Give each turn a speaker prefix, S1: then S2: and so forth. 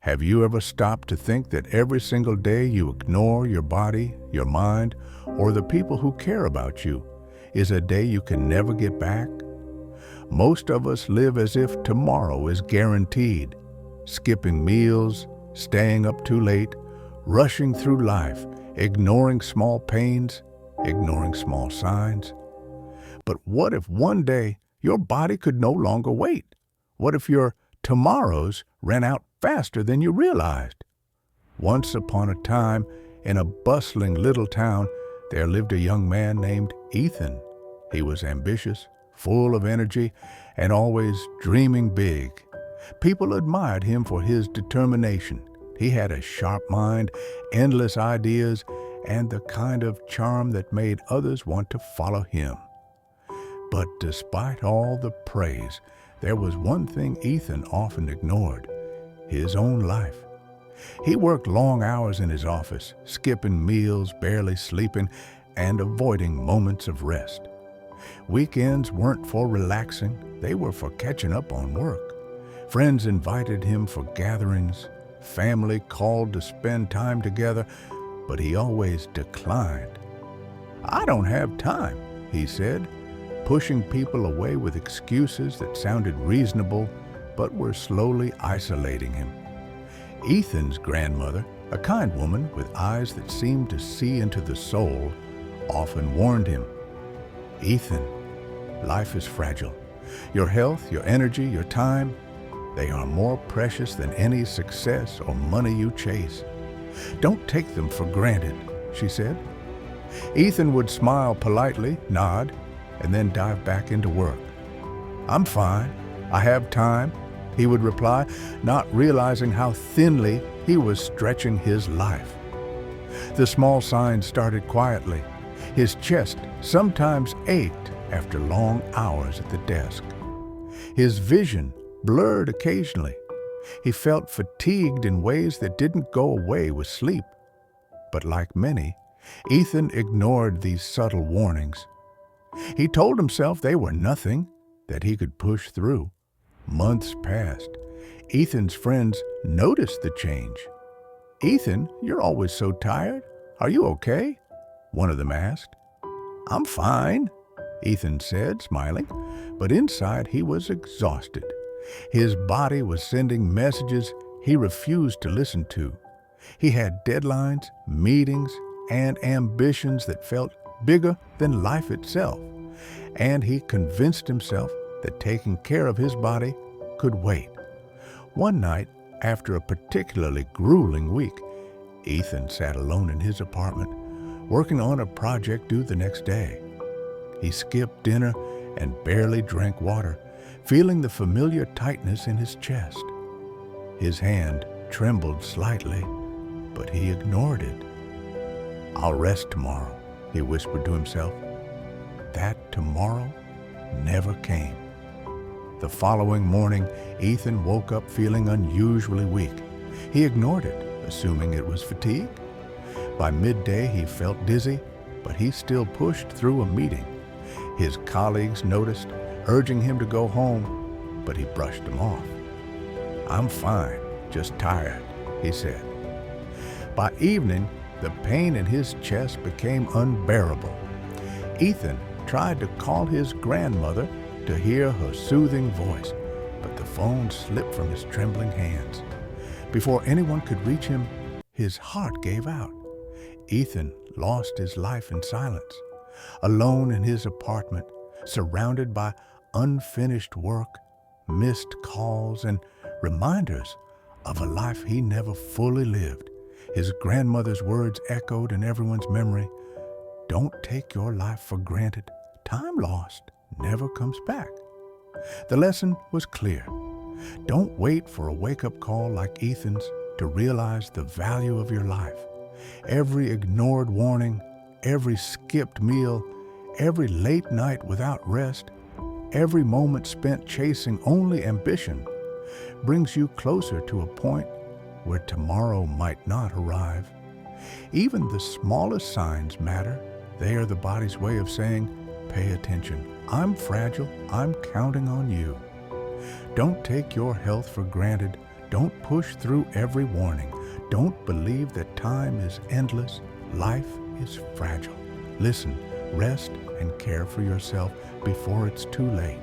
S1: Have you ever stopped to think that every single day you ignore your body, your mind, or the people who care about you is a day you can never get back? Most of us live as if tomorrow is guaranteed, skipping meals, staying up too late, rushing through life, ignoring small pains, ignoring small signs. But what if one day your body could no longer wait? What if your tomorrows ran out faster than you realized? Once upon a time, in a bustling little town, there lived a young man named Ethan. He was ambitious, full of energy, and always dreaming big. People admired him for his determination. He had a sharp mind, endless ideas, and the kind of charm that made others want to follow him. But despite all the praise, there was one thing Ethan often ignored: his own life. He worked long hours in his office, skipping meals, barely sleeping, and avoiding moments of rest. Weekends weren't for relaxing, they were for catching up on work. Friends invited him for gatherings, family called to spend time together, but he always declined. "I don't have time," he said, pushing people away with excuses that sounded reasonable but were slowly isolating him. Ethan's grandmother, a kind woman with eyes that seemed to see into the soul, often warned him, "Ethan, life is fragile. Your health, your energy, your time, they are more precious than any success or money you chase. Don't take them for granted," she said. Ethan would smile politely, nod, and then dive back into work. "I'm fine. I have time," he would reply, not realizing how thinly he was stretching his life. The small signs started quietly. His chest sometimes ached after long hours at the desk. His vision blurred occasionally. He felt fatigued in ways that didn't go away with sleep. But like many, Ethan ignored these subtle warnings. He told himself they were nothing, that he could push through. Months passed. Ethan's friends noticed the change. "Ethan, you're always so tired. Are you okay?" one of them asked. "I'm fine," Ethan said, smiling, but inside he was exhausted. His body was sending messages he refused to listen to. He had deadlines, meetings, and ambitions that felt bigger than life itself, and he convinced himself that taking care of his body could wait. One night, after a particularly grueling week, Ethan sat alone in his apartment, working on a project due the next day. He skipped dinner and barely drank water, feeling the familiar tightness in his chest. His hand trembled slightly, but he ignored it. "I'll rest tomorrow," he whispered to himself. That tomorrow never came. The following morning, Ethan woke up feeling unusually weak. He ignored it, assuming it was fatigue. By midday, he felt dizzy, but he still pushed through a meeting. His colleagues noticed, urging him to go home, but he brushed them off. "I'm fine, just tired," he said. By evening, the pain in his chest became unbearable. Ethan tried to call his grandmother to hear her soothing voice, but the phone slipped from his trembling hands. Before anyone could reach him, his heart gave out. Ethan lost his life in silence, alone in his apartment, surrounded by unfinished work, missed calls, and reminders of a life he never fully lived. His grandmother's words echoed in everyone's memory: "Don't take your life for granted. Time lost never comes back." The lesson was clear. Don't wait for a wake-up call like Ethan's to realize the value of your life. Every ignored warning, every skipped meal, every late night without rest, every moment spent chasing only ambition brings you closer to a point where tomorrow might not arrive. Even the smallest signs matter. They are the body's way of saying, "Pay attention. I'm fragile. I'm counting on you." Don't take your health for granted. Don't push through every warning. Don't believe that time is endless. Life is fragile. Listen, rest, and care for yourself before it's too late.